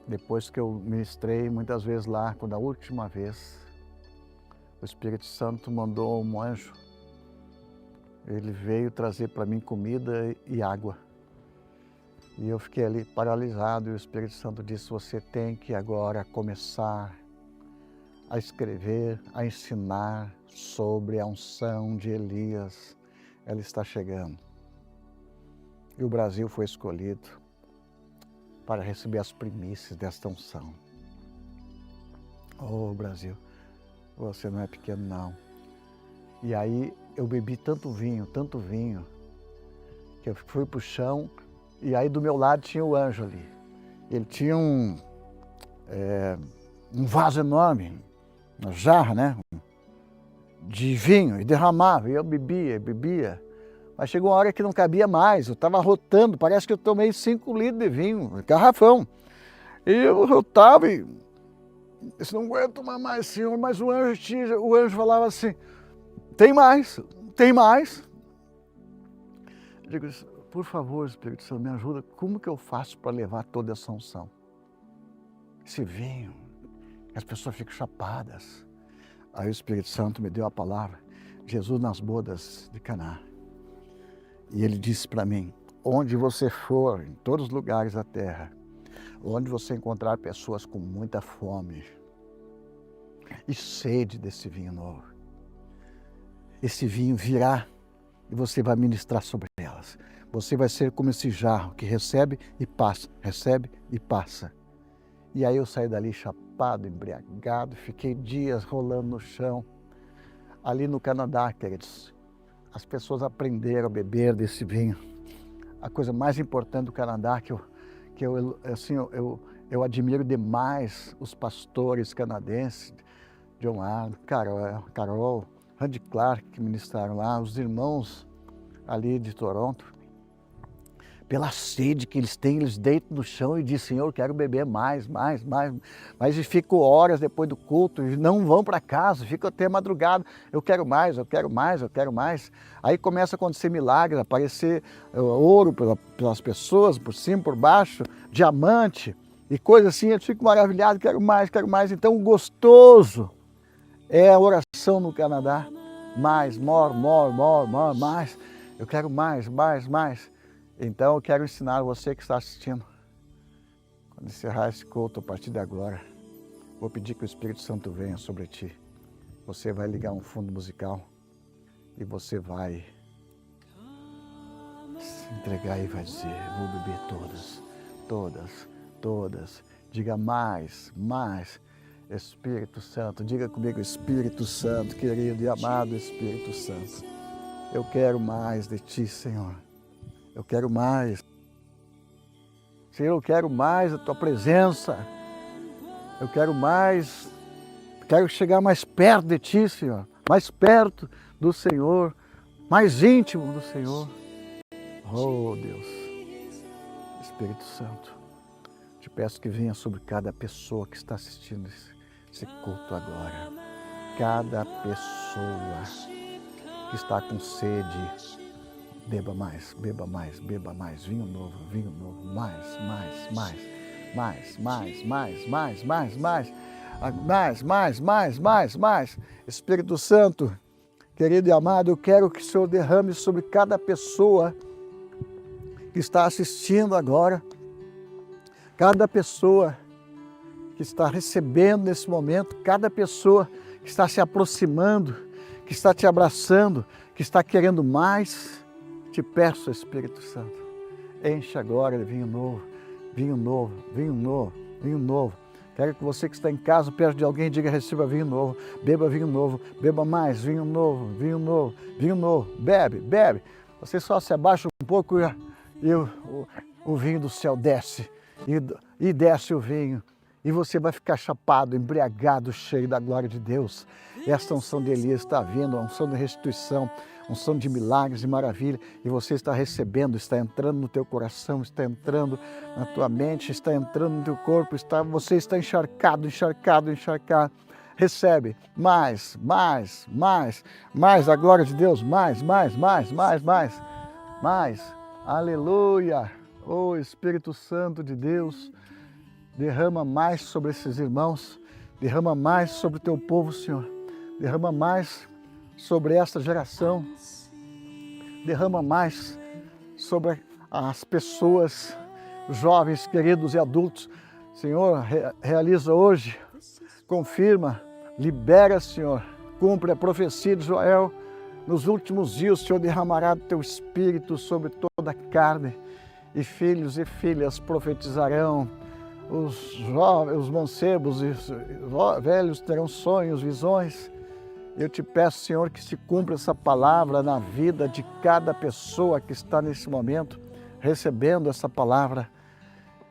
Depois que eu ministrei muitas vezes lá, quando a última vez, o Espírito Santo mandou um anjo. Ele veio trazer para mim comida e água. E eu fiquei ali paralisado e o Espírito Santo disse: você tem que agora começar a escrever, a ensinar sobre a unção de Elias. Ela está chegando. E o Brasil foi escolhido para receber as primícias desta unção. Oh, Brasil, você não é pequeno, não. E aí eu bebi tanto vinho, que eu fui para o chão e aí do meu lado tinha o anjo ali. Ele tinha um vaso enorme, uma jarra, né, de vinho, e derramava, e eu bebia. Mas chegou uma hora que não cabia mais, eu estava arrotando, parece que eu tomei 5 litros de vinho, garrafão. E eu estava e disse: não aguento tomar mais, Senhor. Mas o anjo falava assim: tem mais. Eu digo: por favor, Espírito Santo, me ajuda, como que eu faço para levar toda essa unção? Esse vinho, as pessoas ficam chapadas. Aí o Espírito Santo me deu a palavra, Jesus nas bodas de Caná. E ele disse para mim: onde você for, em todos os lugares da terra, onde você encontrar pessoas com muita fome e sede desse vinho novo, esse vinho virá e você vai ministrar sobre elas. Você vai ser como esse jarro que recebe e passa, recebe e passa. E aí eu saí dali chapado, embriagado, fiquei dias rolando no chão. Ali no Canadá, queridos, as pessoas aprenderam a beber desse vinho. A coisa mais importante do Canadá que eu admiro demais os pastores canadenses, John Arnold, Carol, Randy Clark, que ministraram lá, os irmãos ali de Toronto. Pela sede que eles têm, eles deitam no chão e dizem, Senhor, eu quero beber mais. Mas e ficam horas depois do culto e não vão para casa, ficam até madrugada. Eu quero mais. Aí começa a acontecer milagres, aparecer ouro pelas pessoas, por cima, por baixo, diamante e coisa assim. Eu fico maravilhado, quero mais. Então o gostoso é a oração no Canadá. Mais. Eu quero mais. Então eu quero ensinar você que está assistindo. Quando encerrar esse culto, a partir de agora, vou pedir que o Espírito Santo venha sobre ti. Você vai ligar um fundo musical e você vai se entregar e vai dizer, vou beber todas. Diga mais. Espírito Santo, diga comigo, Espírito Santo, querido e amado Espírito Santo. Eu quero mais de ti, Senhor. Eu quero mais. Senhor, eu quero mais a tua presença. Eu quero mais. Quero chegar mais perto de ti, Senhor. Mais perto do Senhor. Mais íntimo do Senhor. Oh, Deus. Espírito Santo, te peço que venha sobre cada pessoa que está assistindo esse culto agora. Cada pessoa que está com sede, beba mais, vinho novo, mais. Espírito Santo, querido e amado, eu quero que o Senhor derrame sobre cada pessoa que está assistindo agora, cada pessoa que está recebendo nesse momento, cada pessoa que está se aproximando, que está te abraçando, que está querendo mais. Te peço, Espírito Santo, enche agora de vinho novo. Quero que você que está em casa, perto de alguém, diga, receba vinho novo, beba mais, vinho novo, bebe. Você só se abaixa um pouco e o vinho do céu desce, e desce o vinho, e você vai ficar chapado, embriagado, cheio da glória de Deus. Esta unção de Elias está vindo, a unção de restituição, unção de milagres e maravilha, e você está recebendo, está entrando no teu coração, está entrando na tua mente, está entrando no teu corpo, você está encharcado. Recebe mais, a glória de Deus, mais. Aleluia! Oh, Espírito Santo de Deus, derrama mais sobre esses irmãos, derrama mais sobre o teu povo, Senhor, derrama mais sobre esta geração, derrama mais sobre as pessoas, jovens, queridos e adultos. Senhor, realiza hoje, confirma, libera, Senhor, cumpre a profecia de Joel. Nos últimos dias, o Senhor derramará do teu Espírito sobre toda a carne, e filhos e filhas profetizarão, os jovens, os mancebos e os velhos terão sonhos, visões. Eu te peço, Senhor, que se cumpra essa palavra na vida de cada pessoa que está nesse momento recebendo essa palavra.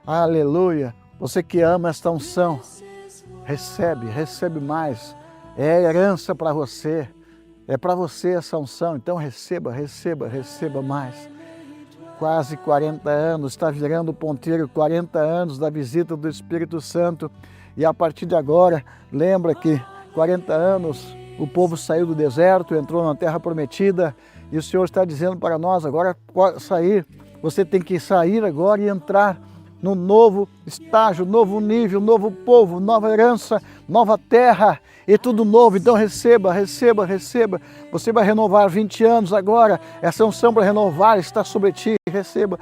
Aleluia! Você que ama esta unção, recebe mais. É herança para você, é para você essa unção, então receba mais. Quase 40 anos, está virando o ponteiro, 40 anos da visita do Espírito Santo. E a partir de agora, lembra que 40 anos o povo saiu do deserto, entrou na terra prometida, e o Senhor está dizendo para nós agora sair. Você tem que sair agora e entrar no novo estágio, novo nível, novo povo, nova herança, nova terra e tudo novo. Então receba. Você vai renovar 20 anos agora. Essa unção para renovar está sobre ti. Receba.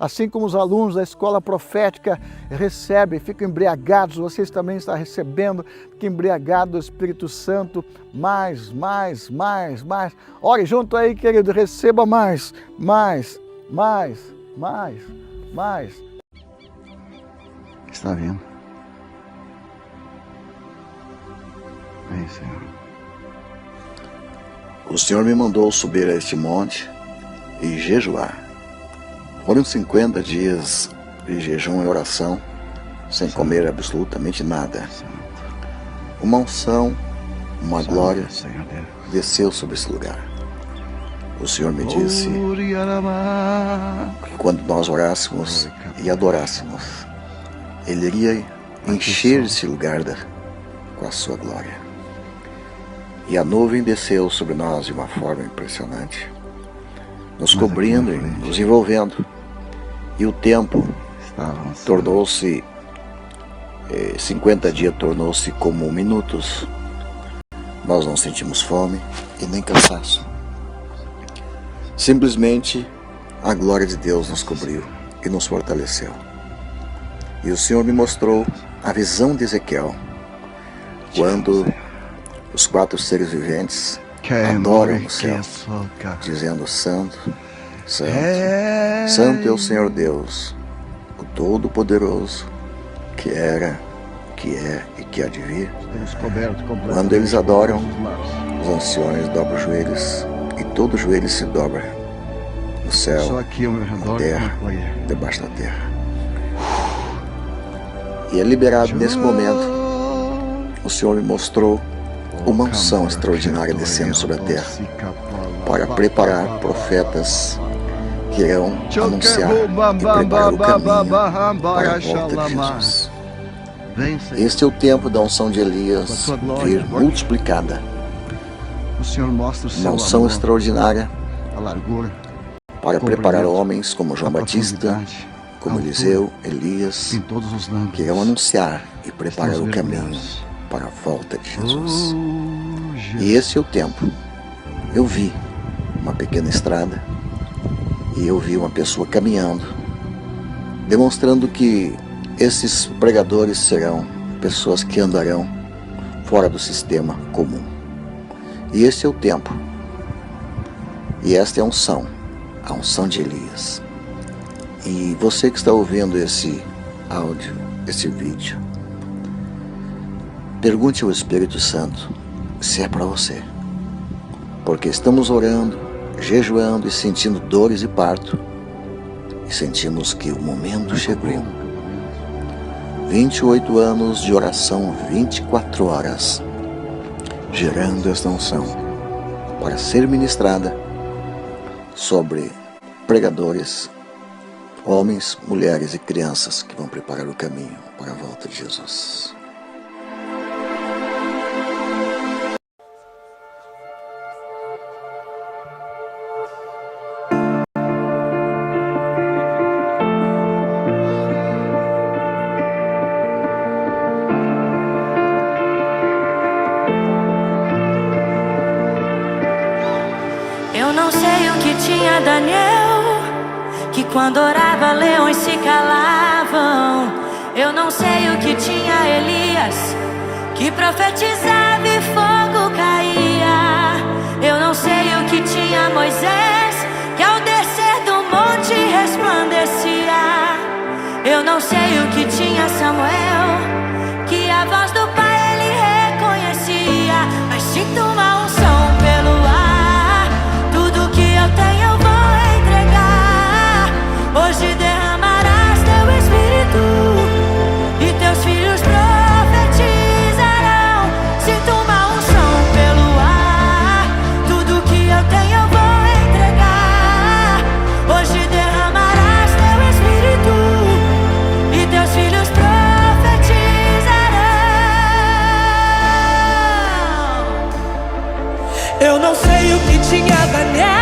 assim como os alunos da escola profética recebem, ficam embriagados, vocês também estão recebendo, fiquem embriagados do Espírito Santo, mais. Ore junto aí, querido, receba mais. Está vindo. Vem, Senhor. O Senhor me mandou subir a este monte e jejuar. Foram 50 dias de jejum e oração, sem comer absolutamente nada. Uma unção, uma glória desceu sobre esse lugar. O Senhor me disse que quando nós orássemos e adorássemos, Ele iria encher esse lugar com a sua glória. E a nuvem desceu sobre nós de uma forma impressionante, nos cobrindo e nos envolvendo. E o tempo tornou-se, 50 dias tornou-se como minutos. Nós não sentimos fome e nem cansaço. Simplesmente a glória de Deus nos cobriu e nos fortaleceu. E o Senhor me mostrou a visão de Ezequiel, quando os 4 seres viventes adoram no céu, dizendo: Santo, Santo, Santo é o Senhor Deus, o Todo-Poderoso, que era, que é e que há de vir. Quando eles adoram, os anciões dobram os joelhos, e todo joelho se dobra, no céu, na terra, debaixo da terra. E é liberado nesse momento. O Senhor me mostrou uma unção extraordinária descendo sobre a terra, para preparar profetas que irão anunciar e preparar o caminho para a volta de Jesus. Este é o tempo da unção de Elias vir multiplicada. Uma unção extraordinária para preparar homens como João Batista, como Eliseu, Elias, que irão anunciar e preparar o caminho para a volta de Jesus. E esse é o tempo. Eu vi uma pequena estrada e eu vi uma pessoa caminhando, demonstrando que esses pregadores serão pessoas que andarão fora do sistema comum. E esse é o tempo. E esta é a unção de Elias. E você que está ouvindo esse áudio, esse vídeo, pergunte ao Espírito Santo se é para você. Porque estamos orando, jejuando e sentindo dores e parto. E sentimos que o momento chegou. 28 anos de oração, 24 horas, gerando esta unção para ser ministrada sobre pregadores, homens, mulheres e crianças que vão preparar o caminho para a volta de Jesus. Eu não sei o que tinha Daniel, que quando orava leões se calavam. Eu não sei o que tinha Elias, que profetizava e fogo caía. Eu não sei o que tinha Moisés, que ao descer do monte resplandecia. Eu não sei o que tinha Samuel, que a voz do Pai ele reconhecia. Mas sinto uma unção pelo ar, tudo que eu tenho eu vou entregar. Hoje derramarás teu Espírito e teus filhos profetizarão. Sinto uma unção pelo ar, tudo que eu tenho eu vou entregar. Hoje derramarás teu Espírito e teus filhos profetizarão. Eu não sei o que tinha Daniel,